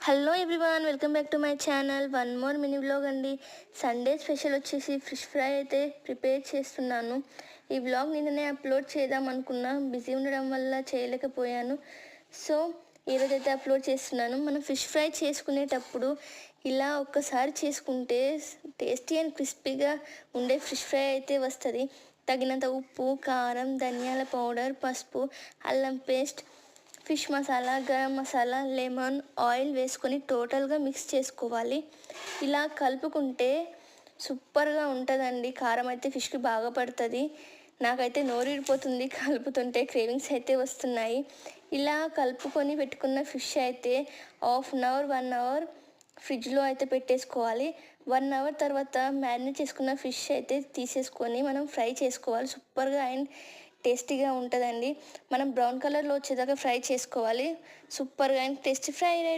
Hello everyone, welcome back to my channel. One more mini vlog అండి. Sunday special వచ్చేసి fish fry అయితే prepare చేస్తున్నాను. ఈ vlog నిన్ననే అప్లోడ్ చేద్దాం అనుకున్నా, బిజీ ఉండడం వల్ల చేయలేకపోయాను. సో ఈరోజైతే అప్లోడ్ చేస్తున్నాను. మనం ఫిష్ ఫ్రై చేసుకునేటప్పుడు ఇలా ఒక్కసారి చేసుకుంటే టేస్టీ అండ్ క్రిస్పీగా ఉండే ఫిష్ ఫ్రై అయితే వస్తుంది. తగినంత ఉప్పు, కారం, ధనియాల పౌడర్, పసుపు, అల్లం paste, fish masala, garam masala, lemon, oil వేసుకొని టోటల్గా మిక్స్ చేసుకోవాలి. ఇలా కలుపుకుంటే సూపర్గా ఉంటుందండి. కారం అయితే ఫిష్కి బాగా పడుతుంది. నాకైతే నోరూరిపోతుంది కలుపుతుంటే, క్రేవింగ్స్ అయితే వస్తున్నాయి. ఇలా కలుపుకొని పెట్టుకున్న ఫిష్ అయితే హాఫ్ అన్ అవర్ 1 అవర్ ఫ్రిడ్జ్లో అయితే పెట్టేసుకోవాలి. 1 అవర్ తర్వాత మ్యారినేట్ చేసుకున్న ఫిష్ అయితే తీసేసుకొని మనం ఫ్రై చేసుకోవాలి. సూపర్గా అండ్ టేస్టీగా ఉంటుందండి. మనం బ్రౌన్ కలర్లో వచ్చేదాకా ఫ్రై చేసుకోవాలి. సూపర్గా అండ్ టేస్టీ ఫ్రై రెడీ.